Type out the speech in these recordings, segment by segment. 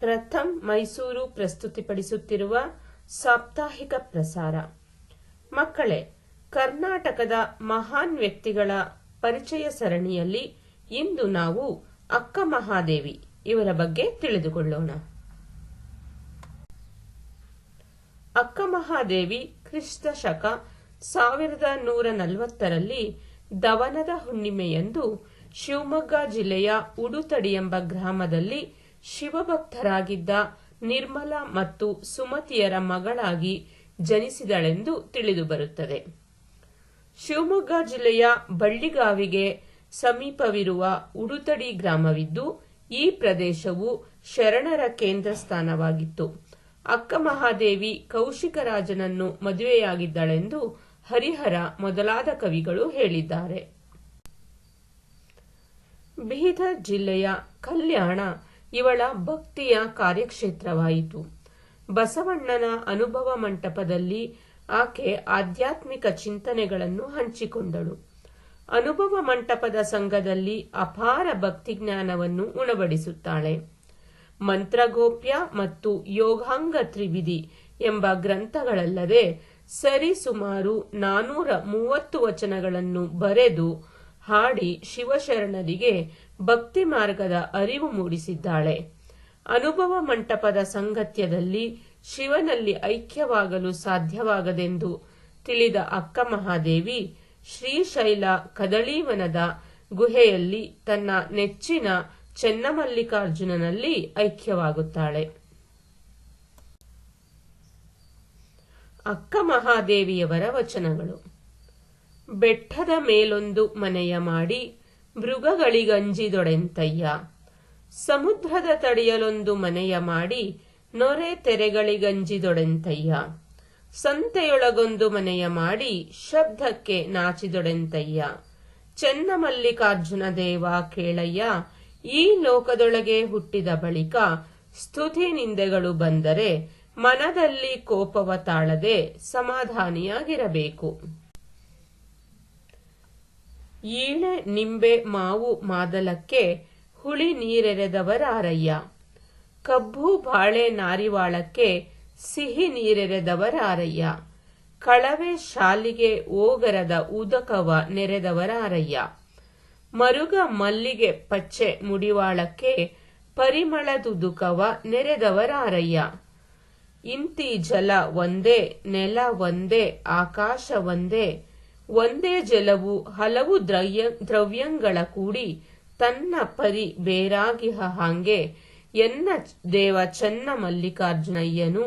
ಪ್ರಥಮ್ ಮೈಸೂರು ಪ್ರಸ್ತುತಿಪಡಿಸುತ್ತಿರುವ ಸಾಪ್ತಾಹಿಕ ಪ್ರಸಾರ. ಮಕ್ಕಳೇ, ಕರ್ನಾಟಕದ ಮಹಾನ್ ವ್ಯಕ್ತಿಗಳ ಪರಿಚಯ ಸರಣಿಯಲ್ಲಿ ಇಂದು ನಾವು ಅಕ್ಕ ಮಹಾದೇವಿ ಇವರ ಬಗ್ಗೆ ತಿಳಿದುಕೊಳ್ಳೋಣ. ಅಕ್ಕ ಮಹಾದೇವಿ ಕ್ರಿಸ್ತ ಶಕ 1140ರಲ್ಲಿ ದವನದ ಹುಣ್ಣಿಮೆಯಂದು ಶಿವಮೊಗ್ಗ ಜಿಲ್ಲೆಯ ಉಡುತಡಿ ಎಂಬ ಗ್ರಾಮದಲ್ಲಿ ಶಿವಭಕ್ತರಾಗಿದ್ದ ನಿರ್ಮಲ ಮತ್ತು ಸುಮತಿಯರ ಮಗಳಾಗಿ ಜನಿಸಿದಳೆಂದು ತಿಳಿದುಬರುತ್ತದೆ. ಶಿವಮೊಗ್ಗ ಜಿಲ್ಲೆಯ ಬಳ್ಳಿಗಾವಿಗೆ ಸಮೀಪವಿರುವ ಉಡುತಡಿ ಗ್ರಾಮವಿದ್ದು, ಈ ಪ್ರದೇಶವು ಶರಣರ ಕೇಂದ್ರ ಸ್ಥಾನವಾಗಿತ್ತು. ಅಕ್ಕ ಮಹಾದೇವಿ ಕೌಶಿಕರಾಜನನ್ನು ಮದುವೆಯಾಗಿದ್ದಳೆಂದು ಹರಿಹರ ಮೊದಲಾದ ಕವಿಗಳು ಹೇಳಿದ್ದಾರೆ. ಬೀದರ್ ಜಿಲ್ಲೆಯ ಕಲ್ಯಾಣ ಇವಳ ಭಕ್ತಿಯ ಕಾರ್ಯಕ್ಷೇತ್ರವಾಯಿತು. ಬಸವಣ್ಣನ ಅನುಭವ ಮಂಟಪದಲ್ಲಿ ಆಕೆ ಆಧ್ಯಾತ್ಮಿಕ ಚಿಂತನೆಗಳನ್ನು ಹಂಚಿಕೊಂಡಳು. ಅನುಭವ ಮಂಟಪದ ಸಂಘದಲ್ಲಿ ಅಪಾರ ಭಕ್ತಿಜ್ಞಾನವನ್ನು ಉಣಬಡಿಸುತ್ತಾಳೆ. ಮಂತ್ರಗೋಪ್ಯ ಮತ್ತು ಯೋಗಾಂಗ ತ್ರಿವಿಧಿ ಎಂಬ ಗ್ರಂಥಗಳಲ್ಲದೆ ಸರಿಸುಮಾರು 430 ವಚನಗಳನ್ನು ಬರೆದು ಹಾಡಿ ಶಿವಶರಣರಿಗೆ ಭಕ್ತಿ ಮಾರ್ಗದ ಅರಿವು ಮೂಡಿಸಿದ್ದಾಳೆ. ಅನುಭವ ಮಂಟಪದ ಸಂಗತ್ಯದಲ್ಲಿ ಶಿವನಲ್ಲಿ ಐಕ್ಯವಾಗಲು ಸಾಧ್ಯವಾಗದೆಂದು ತಿಳಿದ ಅಕ್ಕ ಮಹಾದೇವಿ ಶ್ರೀಶೈಲ ಕದಳೀವನದ ಗುಹೆಯಲ್ಲಿ ತನ್ನ ನೆಚ್ಚಿನ ಚೆನ್ನಮಲ್ಲಿಕಾರ್ಜುನನಲ್ಲಿ ಐಕ್ಯವಾಗುತ್ತಾಳೆ. ಅಕ್ಕ ಮಹಾದೇವಿಯವರ ವಚನಗಳು. ಬೆಟ್ಟದ ಮೇಲೊಂದು ಮನೆಯ ಮಾಡಿ ಮೃಗಗಳಿಗಂಜಿದೊಡೆಂತಯ್ಯ, ಸಮುದ್ರದ ತಡಿಯಲೊಂದು ಮನೆಯ ಮಾಡಿ ನೊರೆ ತೆರೆಗಳಿಗಂಜಿದೊಡೆಂತಯ್ಯ, ಸಂತೆಯೊಳಗೊಂದು ಮನೆಯ ಮಾಡಿ ಶಬ್ದಕ್ಕೆ ನಾಚಿದೊಡೆಂತಯ್ಯ, ಚೆನ್ನಮಲ್ಲಿಕಾರ್ಜುನ ದೇವ ಕೇಳಯ್ಯ, ಈ ಲೋಕದೊಳಗೆ ಹುಟ್ಟಿದ ಬಳಿಕ ಸ್ತುತಿ ನಿಂದೆಗಳು ಬಂದರೆ ಮನದಲ್ಲಿ ಕೋಪವ ತಾಳದೆ ಸಮಾಧಾನಿಯಾಗಿರಬೇಕು. ಈಳೆ ನಿಂಬೆ ಮಾವು ಮಾದಲಕ್ಕೆ ಹುಳಿ ನೀರೆರೆದವರಾರಯ್ಯ, ಕಬ್ಬು ಬಾಳೆ ನಾರಿವಾಳಕ್ಕೆ ಸಿಹಿ ನೀರೆರೆದವರಾರಯ್ಯ, ಕಳವೆ ಶಾಲಿಗೆ ಓಗರದ ಉದಕವ ನೆರೆದವರಾರಯ್ಯ, ಮರುಗ ಮಲ್ಲಿಗೆ ಪಚ್ಚೆ ಮುಡಿವಾಳಕ್ಕೆ ಪರಿಮಳದುದುಕವ ನೆರೆದವರಾರಯ್ಯ, ಇಂತಿ ಜಲ ಒಂದೇ ನೆಲ ಒಂದೇ ಆಕಾಶ ಒಂದೇ, ಒಂದೇ ಜಲವು ಹಲವು ದ್ರವ್ಯಂಗಳ ಕೂಡಿ ತನ್ನ ಪರಿ ಬೇರಾಗಿಹ ಹಾಂಗೆ, ಎನ್ನ ದೇವ ಚೆನ್ನ ಮಲ್ಲಿಕಾರ್ಜುನಯ್ಯನು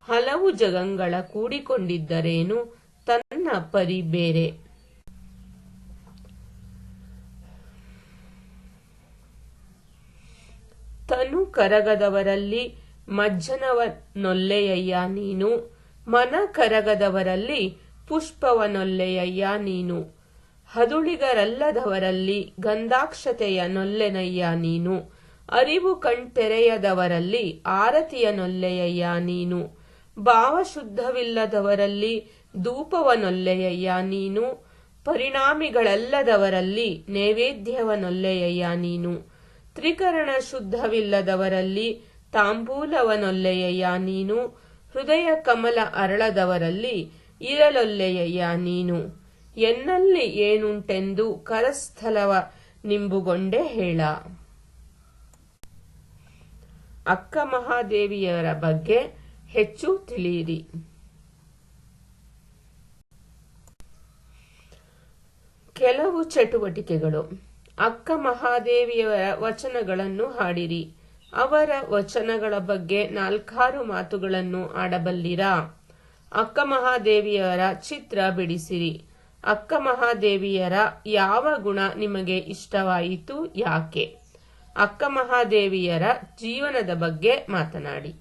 ಹಲವು ಜಗಂಗಳ ಕೂಡಿಕೊಂಡಿದ್ದರೇನು ತನ್ನ ಪರಿ ಬೇರೆ. ತನು ಕರಗದವರಲ್ಲಿ ಮಜ್ಜನವನೊಲ್ಲೆಯಯ್ಯ ನೀನು, ಮನ ಕರಗದವರಲ್ಲಿ ಪುಷ್ಪವನೊಲ್ಲೆಯಯ್ಯ ನೀನು, ಹದುಳಿಗರಲ್ಲದವರಲ್ಲಿ ಗಂಧಾಕ್ಷತೆಯ ನೊಲ್ಲೆನಯ್ಯ ನೀನು, ಅರಿವು ಕಣ್ತೆರೆಯದವರಲ್ಲಿ ಆರತಿಯ ನೊಲ್ಲೆಯಯ್ಯ ನೀನು, ಭಾವಶುದ್ಧವಿಲ್ಲದವರಲ್ಲಿ ಧೂಪವನೊಲ್ಲೆಯಯ್ಯ ನೀನು, ಪರಿಣಾಮಿಗಳಲ್ಲದವರಲ್ಲಿ ನೈವೇದ್ಯವನೊಲ್ಲೆಯಯ್ಯ ನೀನು, ತ್ರಿಕರಣ ಶುದ್ಧವಿಲ್ಲದವರಲ್ಲಿ ತಾಂಬೂಲವನೊಲ್ಲೆಯಯ್ಯ ನೀನು, ಹೃದಯ ಕಮಲ ಅರಳದವರಲ್ಲಿ ಇರಲೊಲ್ಲೆಯಯ್ಯ ನೀನು, ಎನ್ನಲ್ಲಿ ಏನುಂಟೆಂದು ಕರಸ್ಥಲವ ನಿಂಬುಗೊಂಡೆ ಹೇಳ. ಅಕ್ಕ ಮಹಾದೇವಿಯರ ಬಗ್ಗೆ ಹೆಚ್ಚು ತಿಳಿಯಿರಿ. ಕೆಲವು ಚಟುವಟಿಕೆಗಳು. ಅಕ್ಕ ಮಹಾದೇವಿಯವರ ವಚನಗಳನ್ನು ಹಾಡಿರಿ. ಅವರ ವಚನಗಳ ಬಗ್ಗೆ 4 ಮಾತುಗಳನ್ನು ಆಡಬಲ್ಲಿರಾ? ಅಕ್ಕ ಮಹಾದೇವಿಯರ ಚಿತ್ರ ಬಿಡಿಸಿರಿ. ಅಕ್ಕ ಮಹಾದೇವಿಯರ ಯಾವ ಗುಣ ನಿಮಗೆ ಇಷ್ಟವಾಯಿತು, ಯಾಕೆ? ಅಕ್ಕ ಮಹಾದೇವಿಯರ ಜೀವನದ ಬಗ್ಗೆ ಮಾತನಾಡಿ.